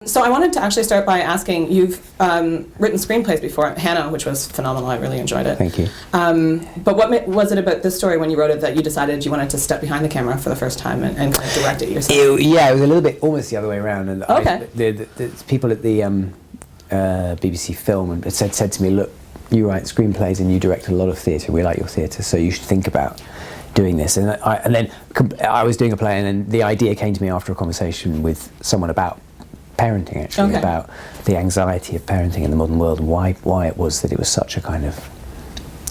So I wanted to actually start by asking, you've written screenplays before, Hannah, which was phenomenal, I really enjoyed it. Thank you. But what was it about this story when you wrote it that you decided you wanted to step behind the camera for the first time and kind of direct it yourself? It was a little bit almost the other way around. And okay. The people at the BBC Film said to me, look, you write screenplays and you direct a lot of theatre, we like your theatre, so you should think about doing this. And then I was doing a play, and then the idea came to me after a conversation with someone about parenting, actually, about the anxiety of parenting in the modern world, and why it was that it was such a kind of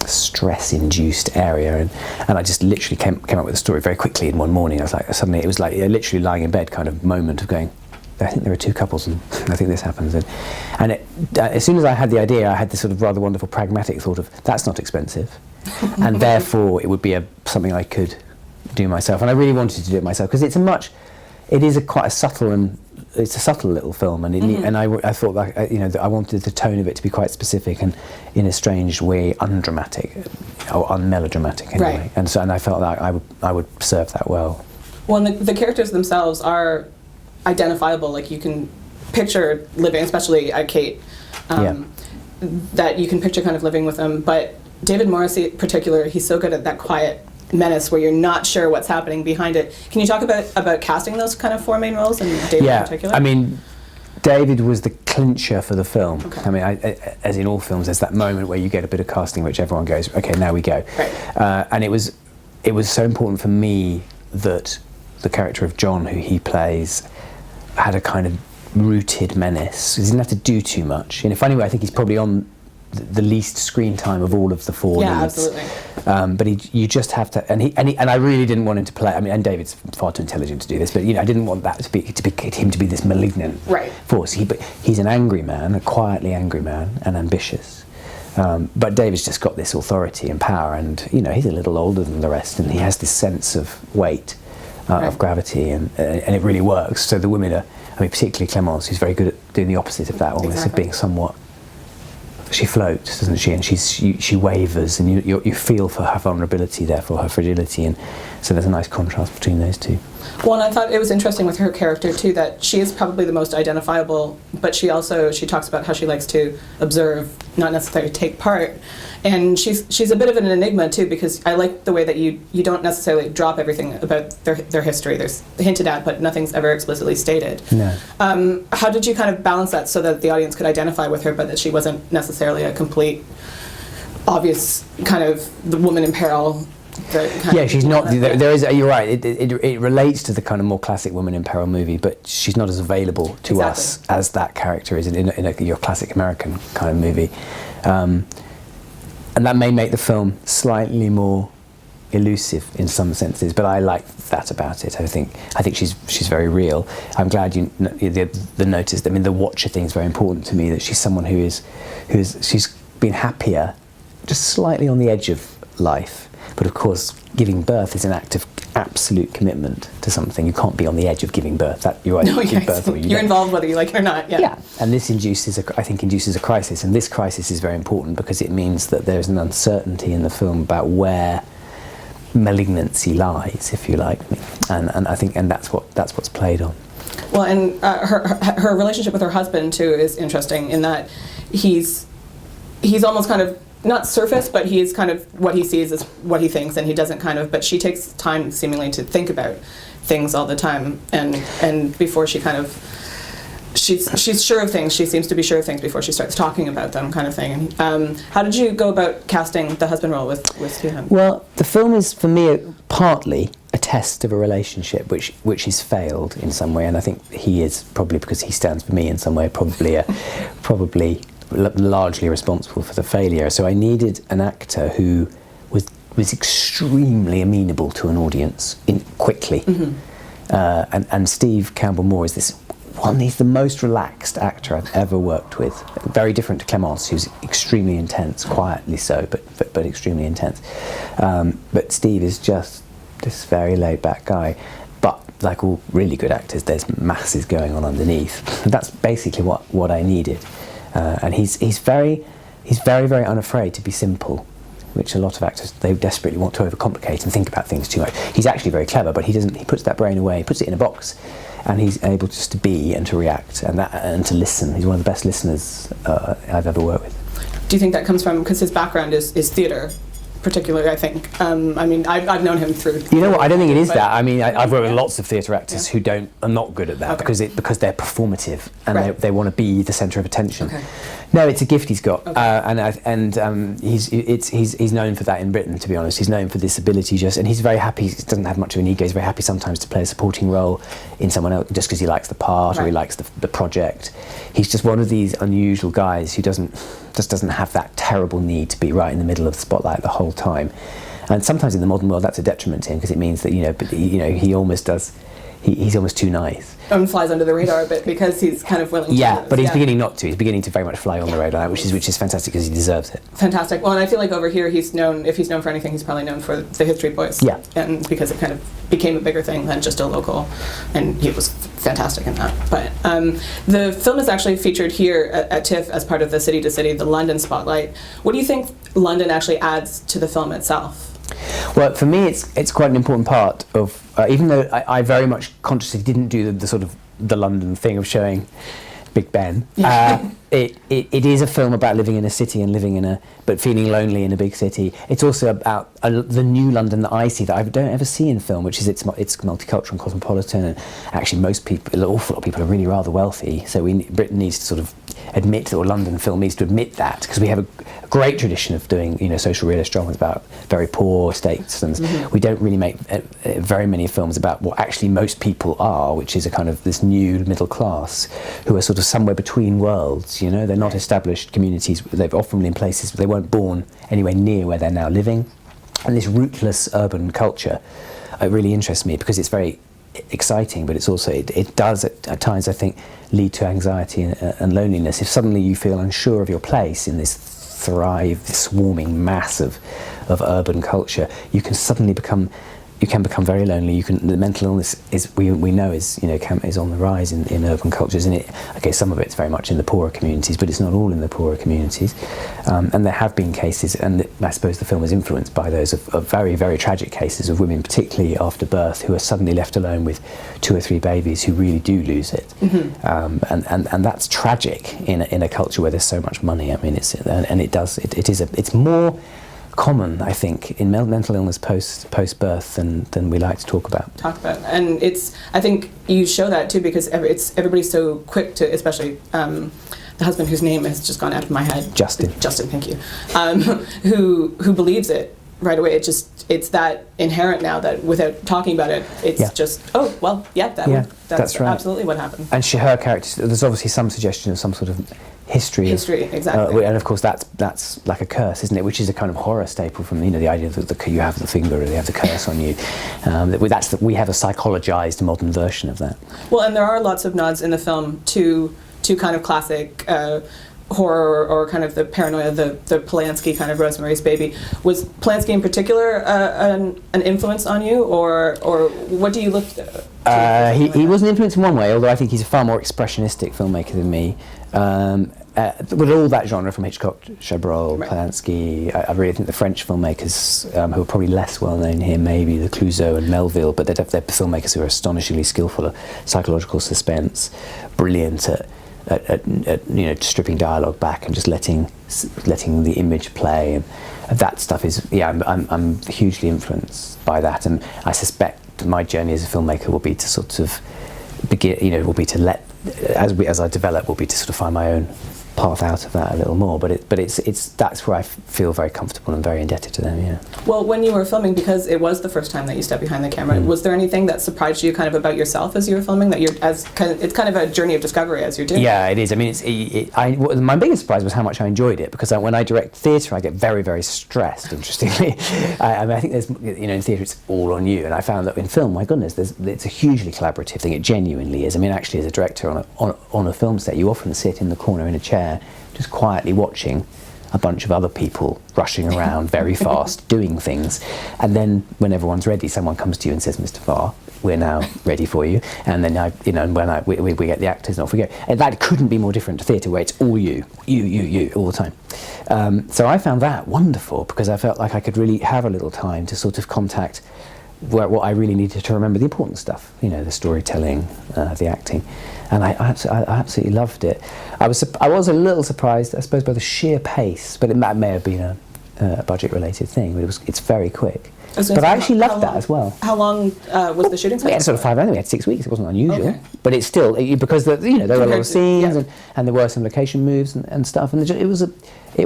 stress-induced area, and I just literally came up with a story very quickly in one morning. I was like, suddenly it was like literally lying in bed kind of moment of going, I think there are two couples and I think this happens, and as soon as I had the idea, I had this sort of rather wonderful pragmatic thought of, that's not expensive, and therefore it would be something I could do myself, and I really wanted to do it myself because it is quite a subtle little film, and and I thought that I wanted the tone of it to be quite specific and in a strange way undramatic or unmelodramatic anyway. Right. And I felt that I would serve that well. Well, and the characters themselves are identifiable. Like you can picture living, especially Kate, that you can picture kind of living with them. But David Morrissey, in particular, he's so good at that quiet menace where you're not sure what's happening behind it. Can you talk about casting those kind of four main roles, and David in particular? I mean, David was the clincher for the film. Okay. I mean, as in all films, there's that moment where you get a bit of casting which everyone goes, okay, now we go. Right. And it was so important for me that the character of John, who he plays, had a kind of rooted menace. He didn't have to do too much. In a funny way, I think he's probably on the least screen time of all of the four leads. Absolutely. But you just have to, and I really didn't want him to play. I mean, and David's far too intelligent to do this, but I didn't want that him to be this malignant force. But he's an angry man, a quietly angry man, and ambitious. But David's just got this authority and power, and he's a little older than the rest, and he has this sense of weight, of gravity, and it really works. So the women are, particularly Clemence, who's very good at doing the opposite of that, almost of being somewhat. She floats, doesn't she? And she wavers, and you feel for her vulnerability, therefore her fragility, and so there's a nice contrast between those two. Well, and I thought it was interesting with her character too that she is probably the most identifiable, but she talks about how she likes to observe, not necessarily take part, and she's a bit of an enigma too, because I like the way that you don't necessarily drop everything about their history. There's hinted at, but nothing's ever explicitly stated. No. How did you kind of balance that so that the audience could identify with her, but that she wasn't necessarily a complete, obvious kind of the woman in peril? She's not. There is. You're right. It relates to the kind of more classic woman in peril movie, but she's not as available to us as that character is in your classic American kind of movie, and that may make the film slightly more elusive in some senses. But I like that about it. I think she's very real. I'm glad the notice. I mean, the watcher thing is very important to me. That she's someone she's been happier, just slightly on the edge of life. But of course, giving birth is an act of absolute commitment to something. You can't be on the edge of giving birth. You're involved whether you like it or not. Yeah. And this induces a crisis. And this crisis is very important because it means that there's an uncertainty in the film about where malignancy lies, if you like. And I think that's what's played on. Well, and her relationship with her husband too is interesting in that he's almost kind of not surface, but he is kind of what he sees is what he thinks, and he doesn't but she takes time seemingly to think about things all the time, and before she kind of, she's sure of things, she seems to be sure of things before she starts talking about them, kind of thing. How did you go about casting the husband role with Stephen? Well, the film is, for me, partly a test of a relationship which has failed in some way, and I think he is, probably because he stands for me in some way, probably largely responsible for the failure. So I needed an actor who was extremely amenable to an audience quickly. And Steve Campbell-Moore is he's the most relaxed actor I've ever worked with. Very different to Clemence, who's extremely intense, quietly so, but extremely intense. But Steve is just this very laid-back guy. But like all really good actors, there's masses going on underneath. That's basically what I needed. And he's very, very unafraid to be simple. which a lot of actors, they desperately want to overcomplicate and think about things too much. He's actually very clever, but he puts that brain away, puts it in a box, and he's able just to be and to react and to listen. He's one of the best listeners I've ever worked with. Do you think that comes from, because his background is theatre, particularly, I think. I mean, I've known him through... You know what, I don't think it is that. I mean, I've worked with lots of theatre actors who are not good at that, Okay. because they're performative and Right. they want to be the centre of attention. Okay. No, it's a gift he's got, Okay. he's known for that in Britain. To be honest, he's known for this ability and he's very happy. He doesn't have much of an ego. He's very happy sometimes to play a supporting role in someone else just because he likes the part or he likes the project. He's just one of these unusual guys who doesn't have that terrible need to be right in the middle of the spotlight the whole time. And sometimes in the modern world that's a detriment to him because it means that he almost does. He's almost too nice. And flies under the radar a bit because he's kind of willing to. Yeah, but he's beginning not to. He's beginning to very much fly on the radar, which is fantastic because he deserves it. Fantastic. Well, and I feel like over here if he's known for anything, he's probably known for the History Boys. Yeah. And because it kind of became a bigger thing than just a local, and he was fantastic in that. But the film is actually featured here at TIFF as part of the City to City, the London Spotlight. What do you think London actually adds to the film itself? Well, for me, it's quite an important part of. Even though I very much consciously didn't do the sort of the London thing of showing Big Ben, it is a film about living in a city and but feeling lonely in a big city. It's also about the new London that I see that I don't ever see in film, which is it's multicultural and cosmopolitan, and actually an awful lot of people are really rather wealthy. So Britain needs to sort of admit that, or London film needs to admit that, because we have a great tradition of doing social realist dramas about very poor states, and we don't really make very many films about what actually most people are, which is a kind of this new middle class who are sort of somewhere between worlds. They're not established communities. They've often been in places they weren't born anywhere near where they're now living, and this rootless urban culture really interests me because it's very exciting, but it's also it does at times, I think, lead to anxiety and loneliness. If suddenly you feel unsure of your place in this swarming mass of urban culture, you can suddenly become very lonely. The mental illness we know is on the rise in urban cultures, and some of it's very much in the poorer communities, but it's not all in the poorer communities. And there have been cases, and I suppose the film is influenced by those of very, very tragic cases of women, particularly after birth, who are suddenly left alone with 2 or 3 babies who really do lose it. And that's tragic in a culture where there's so much money. I mean, it's more common, I think, in mental illness post birth than we like to talk about. And I think you show that too, because everybody's so quick to, especially the husband whose name has just gone out of my head. Justin, thank you. Who believes it right away. It's that inherent now that without talking about it, it's just that's right. Absolutely what happened. And her character, there's obviously some suggestion of some sort of history, exactly. And of course that's like a curse, isn't it? Which is a kind of horror staple from the idea that you have the finger or you have the curse on you. We have a psychologized modern version of that. Well, and there are lots of nods in the film to kind of classic horror or kind of the paranoia, the Polanski kind of Rosemary's Baby. Was Polanski in particular an influence on you, or what do you look? He was an influence in one way, although I think he's a far more expressionistic filmmaker than me. With all that genre from Hitchcock, Chabrol, Polanski, I really think the French filmmakers who are probably less well known here, maybe the Clouzot and Melville, but they're filmmakers who are astonishingly skillful at psychological suspense, brilliant at stripping dialogue back and just letting the image play, and that stuff is I'm hugely influenced by that, and I suspect my journey as a filmmaker will be to sort of begin, will be to let as I develop, will be to sort of find my own path out of that a little more, but that's where I feel very comfortable and very indebted to them. Yeah. Well, when you were filming, because it was the first time that you stepped behind the camera, was there anything that surprised you kind of about yourself as you were filming, that it's kind of a journey of discovery as you're doing? Yeah, it is. I mean, my biggest surprise was how much I enjoyed it, because when I direct theatre, I get very, very stressed. Interestingly, I think there's in theatre it's all on you, and I found that in film, my goodness, it's a hugely collaborative thing. It genuinely is. I mean, actually, as a director on a film set, you often sit in the corner in a chair, just quietly watching a bunch of other people rushing around very fast, doing things, and then when everyone's ready, someone comes to you and says, "Mr. Farr, we're now ready for you. And then we get the actors and off we go. And that couldn't be more different to theatre, where it's all you all the time. So I found that wonderful, because I felt like I could really have a little time to sort of contact what I really needed to remember, the important stuff, the storytelling, the acting. And I absolutely loved it. I was a little surprised, I suppose, by the sheer pace, but it may have been a budget-related thing. But it's very quick. But I actually loved that as well. How long was the shooting? We had sort of 5 hours. We had 6 weeks. It wasn't unusual, but it's still because there were a lot of scenes and there were some location moves and stuff. And it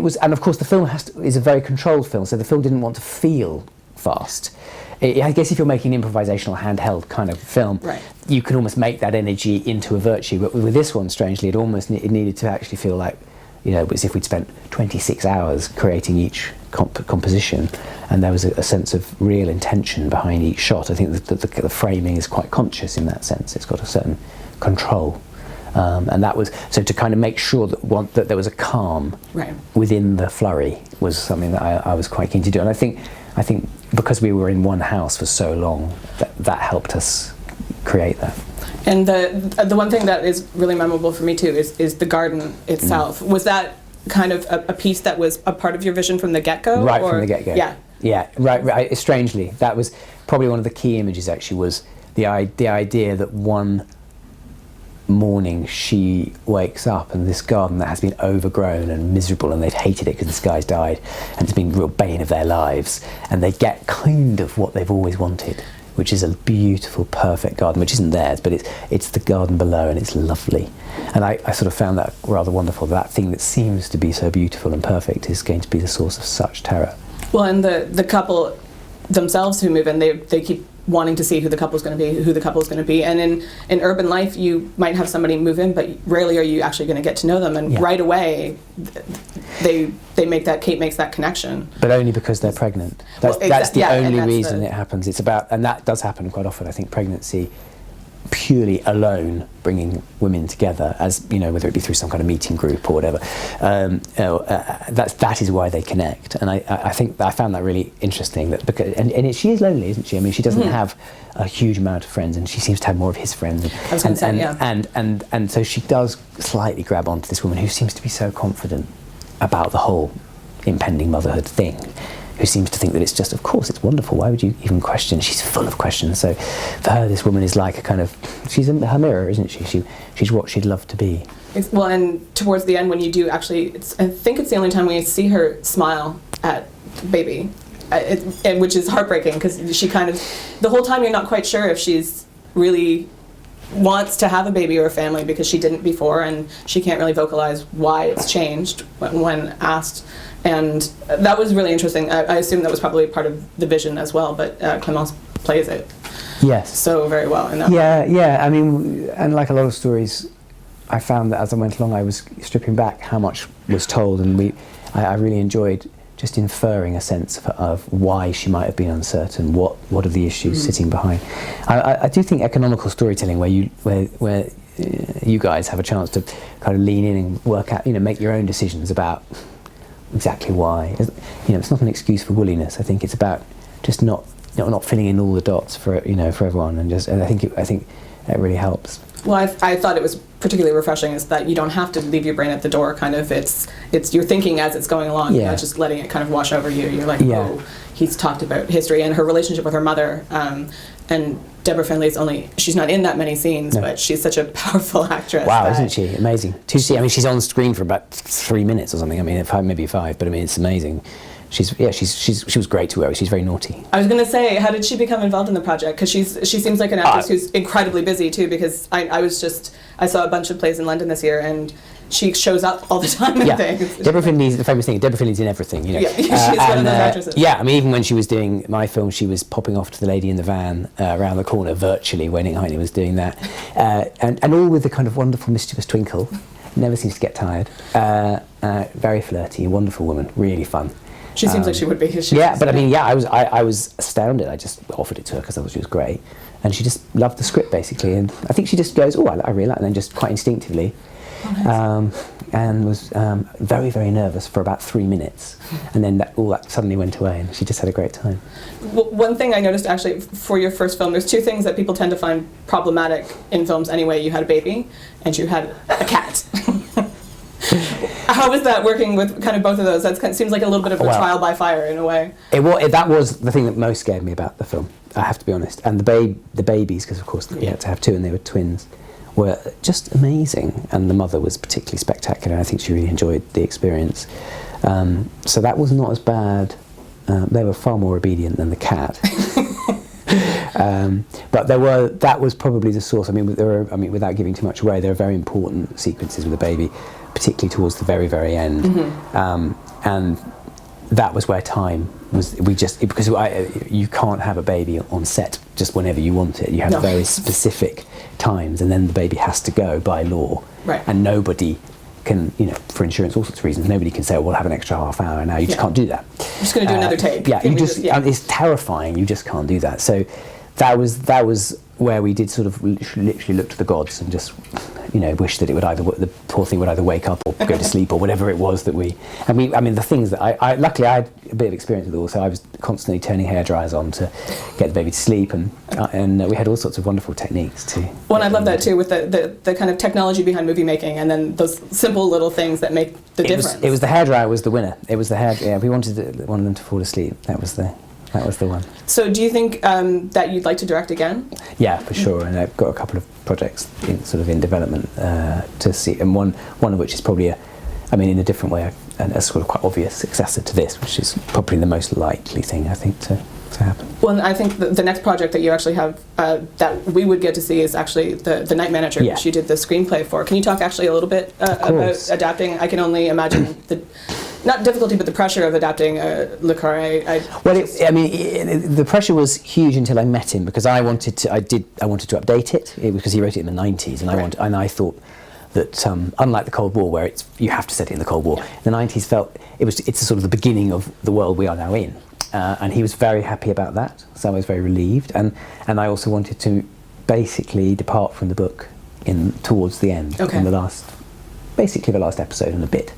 was, and of course the film is a very controlled film, so the film didn't want to feel fast. I guess if you're making an improvisational handheld kind of film, you can almost make that energy into a virtue. But with this one, strangely, it needed to actually feel like, as if we'd spent 26 hours creating each composition, and there was a sense of real intention behind each shot. I think that the framing is quite conscious in that sense. It's got a certain control. And that was, so to kind of make sure that there was a calm within the flurry was something that I was quite keen to do. And I think because we were in one house for so long, that helped us create that. And the one thing that is really memorable for me too is the garden itself. Was that kind of a piece that was a part of your vision from the get-go? Right, from the get-go. Yeah, right. Strangely, that was probably one of the key images. Actually, was the idea that one morning she wakes up and this garden that has been overgrown and miserable, and they've hated it because this guy's died and it's been a real bane of their lives, and they get kind of what they've always wanted, which is a beautiful, perfect garden, which isn't theirs, but it's the garden below, and it's lovely. And I sort of found that rather wonderful. That thing that seems to be so beautiful and perfect is going to be the source of such terror. Well, and the couple themselves who move in, they keep wanting to see who the couple's going to be, and in urban life you might have somebody move in, but rarely are you actually going to get to know them, and right away Kate makes that connection. But only because they're pregnant. That's the only reason it happens. It's about, and that does happen quite often. I think pregnancy purely alone bringing women together, as whether it be through some kind of meeting group or whatever, that is why they connect. And I think I found that really interesting, that because she is lonely, isn't she? I mean, she doesn't have a huge amount of friends, and she seems to have more of his friends. And so she does slightly grab onto this woman who seems to be so confident about the whole impending motherhood thing, who seems to think that it's just, of course, it's wonderful. Why would you even question? She's full of questions. So for her, this woman is like a kind of, she's her mirror, isn't she? She's what she'd love to be. Well, and towards the end, when you do actually, I think it's the only time we see her smile at baby, which is heartbreaking, because she kind of, the whole time you're not quite sure if she's really wants to have a baby or a family, because she didn't before, and she can't really vocalize why it's changed when asked. And that was really interesting. I assume that was probably part of the vision as well, but Clémence plays it so very well in that. Yeah. I mean, and like a lot of stories, I found that as I went along, I was stripping back how much was told, and I really enjoyed just inferring a sense of why she might have been uncertain. What are the issues sitting behind? I do think economical storytelling, where you guys have a chance to kind of lean in and work out, make your own decisions about exactly why. It's not an excuse for woolliness. I think it's about just not filling in all the dots for everyone, and I think it really helps. Well, I thought it was particularly refreshing is that you don't have to leave your brain at the door. Kind of, it's you're thinking as it's going along. You're not just letting it kind of wash over you. You're like, oh, he's talked about history and her relationship with her mother. And Deborah Findlay's she's not in that many scenes, but she's such a powerful actress. Wow, isn't she? Amazing. I mean, she's on screen for about 3 minutes or something. I mean, maybe 5, but I mean, it's amazing. She was great to work with. She's very naughty. I was going to say, how did she become involved in the project? Because she seems like an actress who's incredibly busy too. Because I saw a bunch of plays in London this year, and she shows up all the time in things. Deborah Findlay's the famous thing. Deborah Findlay's in everything, Yeah, she's one of those actresses. Yeah, I mean, even when she was doing my film, she was popping off to the lady in the van around the corner virtually when Heine was doing that, and all with a kind of wonderful, mischievous twinkle. Never seems to get tired. Very flirty, wonderful woman, really fun. She seems like she would be. But I mean, I was astounded. I just offered it to her because I thought she was great, and she just loved the script basically. And I think she just goes, "Oh, I really like," and then just quite instinctively. And was very, very nervous for about 3 minutes, and then all that suddenly went away, and she just had a great time. Well, one thing I noticed actually for your first film, there's two things that people tend to find problematic in films anyway. You had a baby, and you had a cat. How was that working with kind of both of those? That seems like a little bit of a trial by fire in a way. That was the thing that most scared me about the film, I have to be honest. And the babies, because of course we had to have two, and they were twins, were just amazing, and the mother was particularly spectacular, and I think she really enjoyed the experience. So that was not as bad. They were far more obedient than the cat. But that was probably the source. Without giving too much away, there are very important sequences with the baby, particularly towards the very, very end. And that was where time was, because you can't have a baby on set just whenever you want it. You have very specific times, and then the baby has to go by law. Right. And nobody can, for insurance, all sorts of reasons, nobody can say, oh, we'll have an extra half hour now. You just can't do that. I'm just going to do another take. It's terrifying. You just can't do that. So that was where we did sort of literally look to the gods and just, wish that it would the poor thing would either wake up or go to sleep or whatever it was that the things that luckily I had a bit of experience with all, so I was constantly turning hair dryers on to get the baby to sleep, and we had all sorts of wonderful techniques too. Well, and I love that too, with the kind of technology behind movie making, and then those simple little things that make the difference. It was the hairdryer was the winner. It was the hair. Yeah, we wanted them to fall asleep. That was the one. So do you think that you'd like to direct again? Yeah, for sure. And I've got a couple of projects in development to see, and one of which is probably in a different way, a sort of quite obvious successor to this, which is probably the most likely thing I think to happen. Well, and I think the next project that you actually have that we would get to see is actually the Night Manager, which you did the screenplay for. Can you talk actually a little bit about adapting? I can only imagine not difficulty, but the pressure of adapting Le Carré. The pressure was huge until I met him, because I wanted to update it because he wrote it in the 90s, and I thought that unlike the Cold War, where you have to set it in the Cold War, the 90s it's sort of the beginning of the world we are now in, and he was very happy about that, so I was very relieved, and I also wanted to basically depart from the book towards the end, in the last episode and a bit.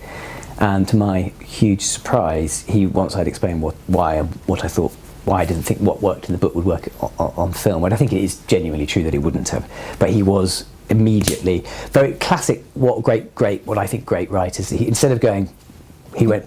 And to my huge surprise, once I'd explained why I didn't think what worked in the book would work on film, and I think it is genuinely true that it wouldn't have, but he was immediately very classic. What I think great writers. Instead of going, he went,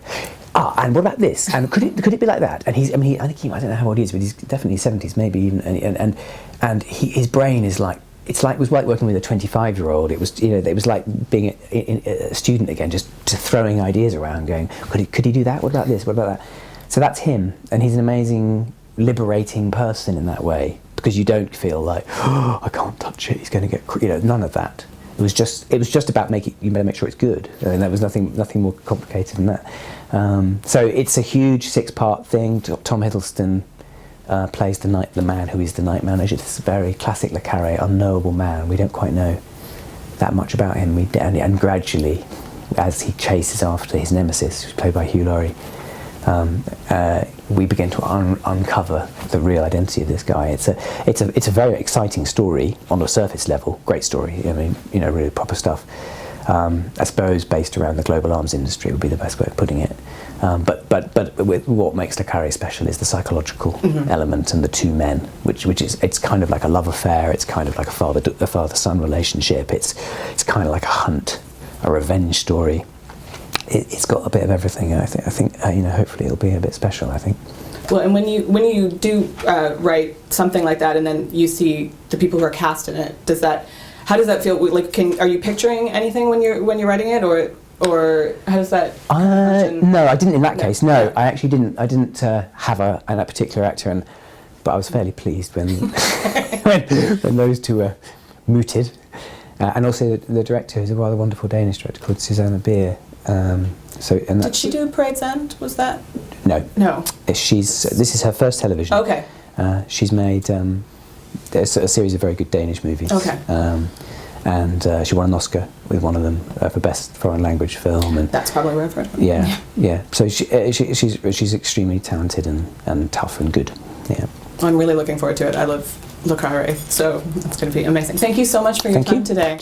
and what about this? And could it be like that? And I don't know how old he is, but he's definitely 70s, maybe even. And his brain is like. It was like working with a 25-year-old. It was like being a student again, just throwing ideas around, going, could he do that? What about this? What about that? So that's him, and he's an amazing, liberating person in that way, because you don't feel like, I can't touch it. He's going to get, none of that. It was just about you better make sure it's good, and there was nothing more complicated than that. So it's a huge 6-part thing. Tom Hiddleston plays the man who is the night manager. This very classic Le Carré, unknowable man. We don't quite know that much about him. And gradually, as he chases after his nemesis, who's played by Hugh Laurie, we begin to uncover the real identity of this guy. It's a very exciting story on a surface level. Great story. Really proper stuff. I suppose based around the global arms industry would be the best way of putting it. But what makes Le Carré special is the psychological element and the two men, which it's kind of like a love affair. It's kind of like a father-son relationship. It's kind of like a hunt, a revenge story. It's got a bit of everything. And I think hopefully it'll be a bit special. I think. Well, and when you do write something like that, and then you see the people who are cast in it, how does that feel? Like, are you picturing anything when you're writing it, or how does that? No, I didn't in that case. No, I actually didn't. I didn't have a particular actor, but I was fairly pleased when when those two were mooted, and also the director is a rather wonderful Danish director called Susanne Bier. Did she do Parade's End? Was that? No. This is her first television. Okay. She's made there's a series of very good Danish movies. Okay. And she won an Oscar with one of them for best foreign language film. And that's probably where I've heard from. Yeah. So she's extremely talented and tough and good. Yeah. I'm really looking forward to it. I love Le Carré, so it's going to be amazing. Thank you so much for your time today.